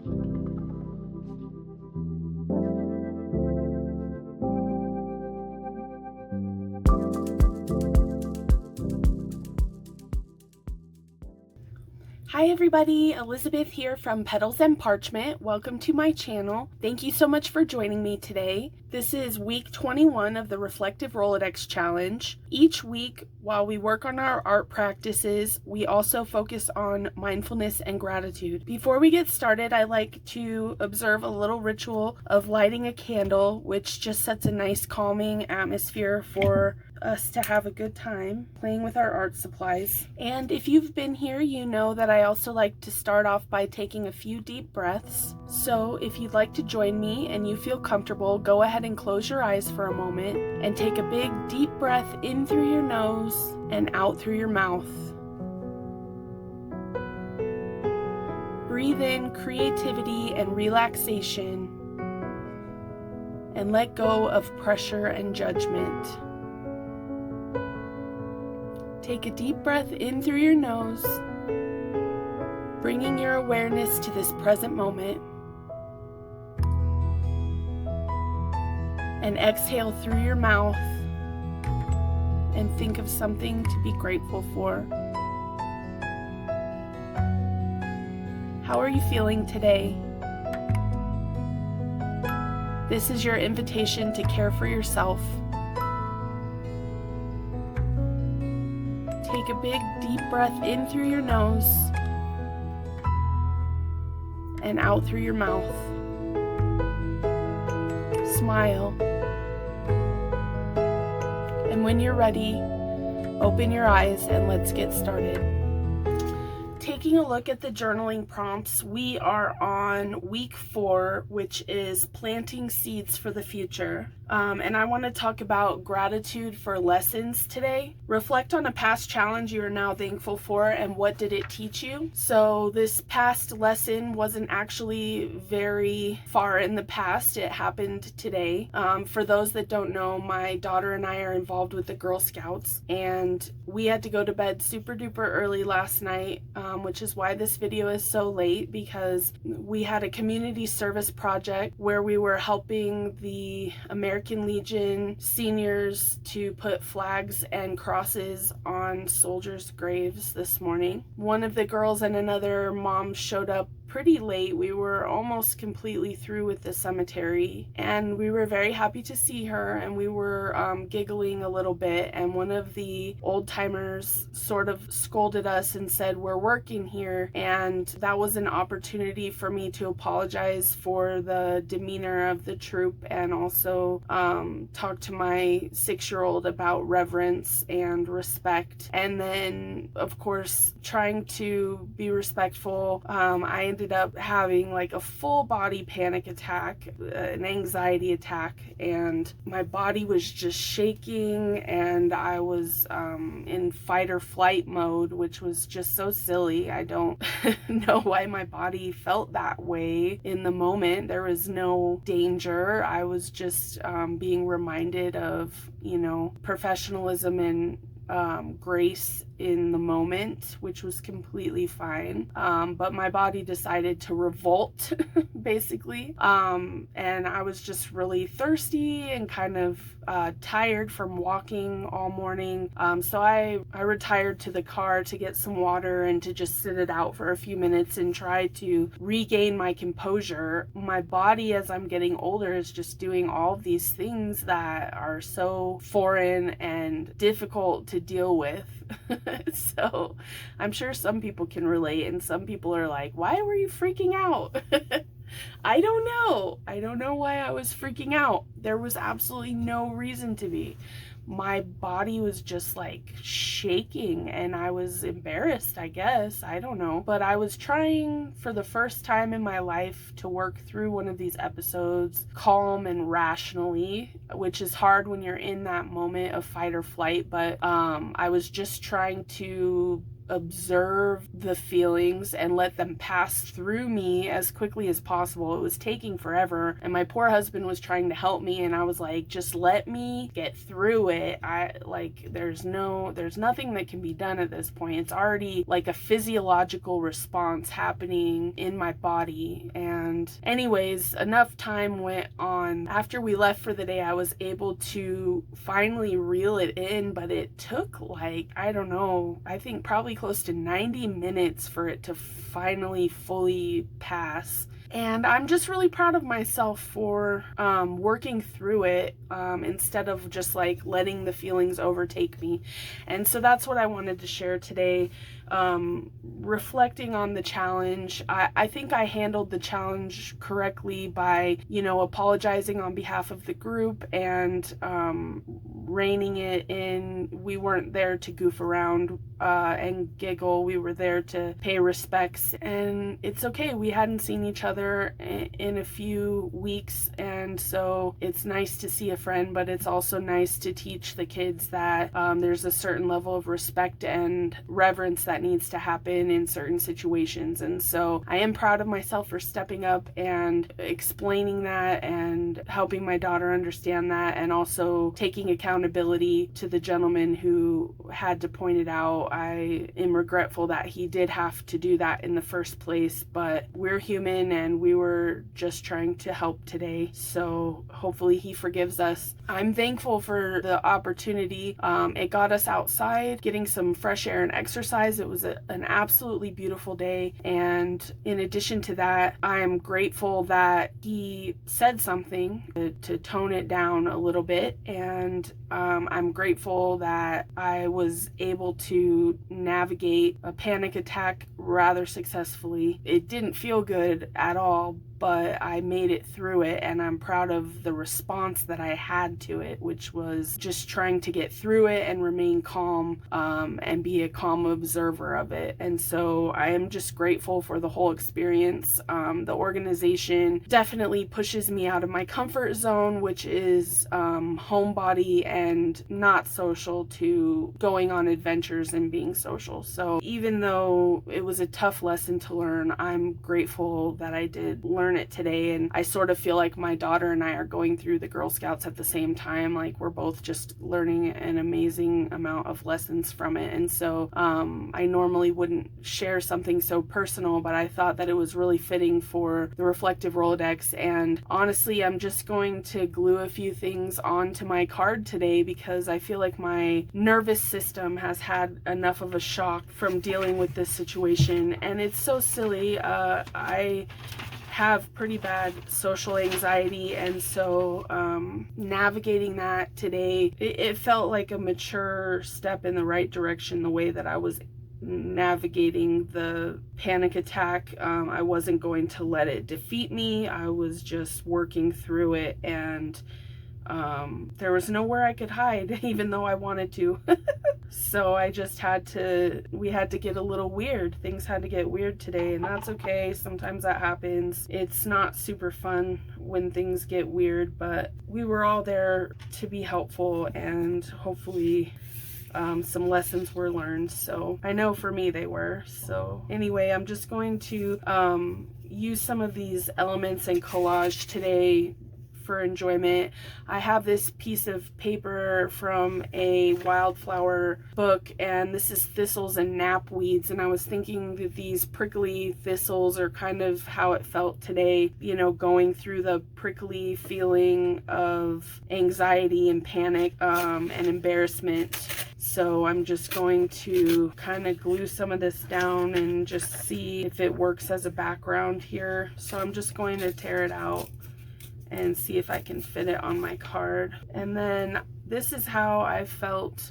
Hi everybody, Elizabeth here from Petals and Parchment. Welcome to my channel. Thank you so much for joining me today. This is week 21 of the Reflective Rolodex challenge. Each week, while we work on our art practices, we also focus on mindfulness and gratitude. Before we get started, I like to observe a little ritual of lighting a candle, which just sets a nice calming atmosphere for us to have a good time playing with our art supplies. And if you've been here, you know that I also like to start off by taking a few deep breaths. So if you'd like to join me and you feel comfortable, go ahead and close your eyes for a moment and take a big deep breath in through your nose and out through your mouth. Breathe in creativity and relaxation and let go of pressure and judgment. Take a deep breath in through your nose, bringing your awareness to this present moment. And exhale through your mouth and think of something to be grateful for. How are you feeling today? This is your invitation to care for yourself. Take a big deep breath in through your nose and out through your mouth. Smile. And when you're ready, open your eyes and let's get started. Taking a look at the journaling prompts, we are on week 4, which is planting seeds for the future. And I want to talk about gratitude for lessons today. Reflect on a past challenge you are now thankful for and what did it teach you. So this past lesson wasn't actually very far in the past. It happened today. For those that don't know, my daughter and I are involved with the Girl Scouts, and we had to go to bed super duper early last night, which is why this video is so late, because we had a community service project where we were helping the American Legion seniors to put flags and crosses on soldiers' graves this morning. One of the girls and another mom showed up pretty late. We were almost completely through with the cemetery, and we were very happy to see her, and we were giggling a little bit, and one of the old timers sort of scolded us and said, "We're working here," and that was an opportunity for me to apologize for the demeanor of the troop and also talk to my 6-year-old about reverence and respect. And then, of course, trying to be respectful, I ended up having like a full body panic attack, an anxiety attack, and my body was just shaking, and I was in fight or flight mode, which was just so silly. I don't know why my body felt that way in the moment. There was no danger. I was just being reminded of, professionalism and grace in the moment, which was completely fine. But my body decided to revolt, basically. And I was just really thirsty and kind of tired from walking all morning. So I retired to the car to get some water and to just sit it out for a few minutes and try to regain my composure. My body, as I'm getting older, is just doing all of these things that are so foreign and difficult to deal with. So I'm sure some people can relate, and some people are like, why were you freaking out? I don't know. I don't know why I was freaking out. There was absolutely no reason to be. My body was just like shaking, and I was embarrassed, I guess. I don't know. But I was trying for the first time in my life to work through one of these episodes calm and rationally, which is hard when you're in that moment of fight or flight. But I was just trying to observe the feelings and let them pass through me as quickly as possible. It was taking forever, and my poor husband was trying to help me, and I was like, just let me get through it. There's nothing that can be done at this point. It's already like a physiological response happening in my body. And anyways, enough time went on. After we left for the day, I was able to finally reel it in, but it took like, I don't know, I think probably close to 90 minutes for it to finally fully pass. And I'm just really proud of myself for working through it instead of just like letting the feelings overtake me. And so that's what I wanted to share today. Reflecting on the challenge, I think I handled the challenge correctly by, apologizing on behalf of the group and reining it in. We weren't there to goof around and giggle. We were there to pay respects, and it's okay. We hadn't seen each other in a few weeks, and so it's nice to see a friend, but it's also nice to teach the kids that there's a certain level of respect and reverence that needs to happen in certain situations. And so I am proud of myself for stepping up and explaining that and helping my daughter understand that, and also taking accountability to the gentleman who had to point it out. I am regretful that he did have to do that in the first place, but we're human and we were just trying to help today. So hopefully he forgives us. I'm thankful for the opportunity. It got us outside, getting some fresh air and exercise. It was an absolutely beautiful day. And in addition to that, I'm grateful that he said something to tone it down a little bit. And I'm grateful that I was able to navigate a panic attack rather successfully. It didn't feel good at all, but I made it through it, and I'm proud of the response that I had to it, which was just trying to get through it and remain calm and be a calm observer of it. And so I am just grateful for the whole experience. The organization definitely pushes me out of my comfort zone, which is homebody and not social, to going on adventures and being social. So even though it was a tough lesson to learn, I'm grateful that I did learn it today. And I sort of feel like my daughter and I are going through the Girl Scouts at the same time. Like, we're both just learning an amazing amount of lessons from it. And so I normally wouldn't share something so personal, but I thought that it was really fitting for the Reflective Rolodex. And honestly, I'm just going to glue a few things onto my card today because I feel like my nervous system has had enough of a shock from dealing with this situation. And it's so silly. I have pretty bad social anxiety, and so navigating that today, it felt like a mature step in the right direction, the way that I was navigating the panic attack. I wasn't going to let it defeat me. I was just working through it, and there was nowhere I could hide, even though I wanted to. So we had to get a little weird. Things had to get weird today, and that's okay. Sometimes that happens. It's not super fun when things get weird, but we were all there to be helpful, and hopefully some lessons were learned. So I know for me they were. So anyway, I'm just going to use some of these elements in collage today for enjoyment. I have this piece of paper from a wildflower book, and this is thistles and knapweeds, and I was thinking that these prickly thistles are kind of how it felt today, going through the prickly feeling of anxiety and panic and embarrassment. So I'm just going to kind of glue some of this down and just see if it works as a background here. So I'm just going to tear it out and see if I can fit it on my card. And then this is how I felt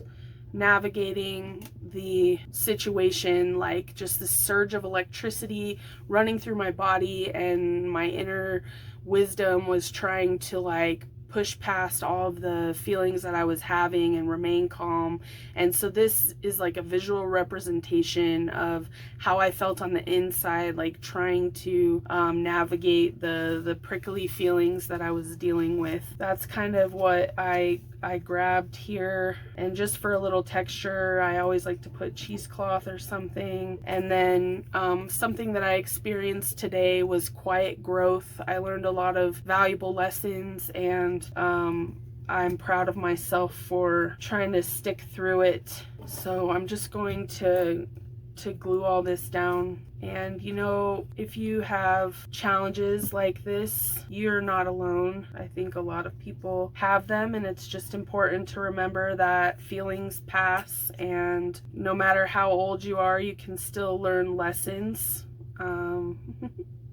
navigating the situation, like just the surge of electricity running through my body, and my inner wisdom was trying to like push past all of the feelings that I was having and remain calm. And so this is like a visual representation of how I felt on the inside, like trying to navigate the prickly feelings that I was dealing with. That's kind of what I I grabbed here, and just for a little texture, I always like to put cheesecloth or something. And then something that I experienced today was quiet growth. I learned a lot of valuable lessons, and I'm proud of myself for trying to stick through it. So I'm just going to glue all this down. And you know, if you have challenges like this, you're not alone. I think a lot of people have them, and it's just important to remember that feelings pass, and no matter how old you are, you can still learn lessons.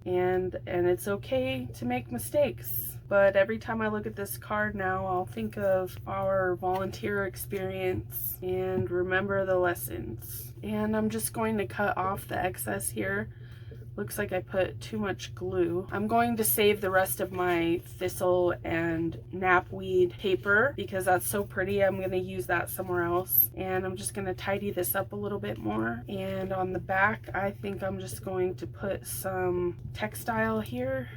And it's okay to make mistakes. But every time I look at this card now, I'll think of our volunteer experience and remember the lessons. And I'm just going to cut off the excess here. Looks like I put too much glue. I'm going to save the rest of my thistle and knapweed paper because that's so pretty. I'm going to use that somewhere else. And I'm just going to tidy this up a little bit more. And on the back, I think I'm just going to put some textile here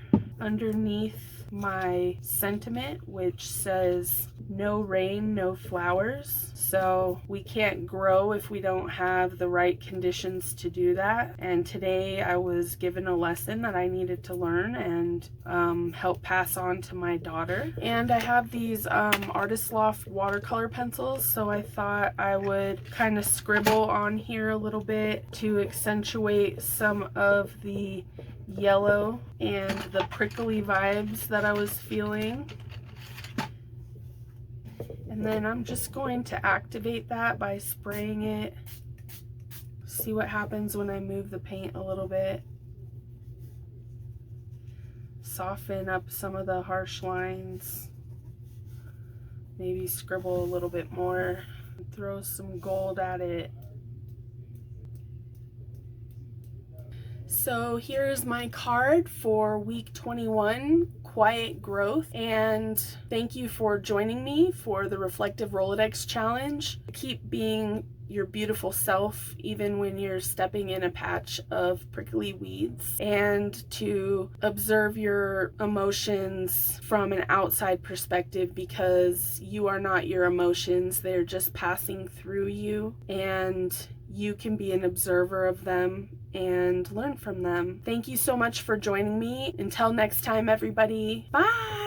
underneath my sentiment, which says no rain, no flowers. So we can't grow if we don't have the right conditions to do that. And today I was given a lesson that I needed to learn and help pass on to my daughter. And I have these Artist Loft watercolor pencils, so I thought I would kind of scribble on here a little bit to accentuate some of the yellow and the prickly vibes that I was feeling. And then I'm just going to activate that by spraying it. See what happens when I move the paint a little bit. Soften up some of the harsh lines. Maybe scribble a little bit more. Throw some gold at it. So here's my card for week 21, Quiet Growth, and thank you for joining me for the Reflective Rolodex challenge. Keep being your beautiful self even when you're stepping in a patch of prickly weeds, and to observe your emotions from an outside perspective, because you are not your emotions, they're just passing through you, and you can be an observer of them and learn from them. Thank you so much for joining me. Until next time, everybody. Bye!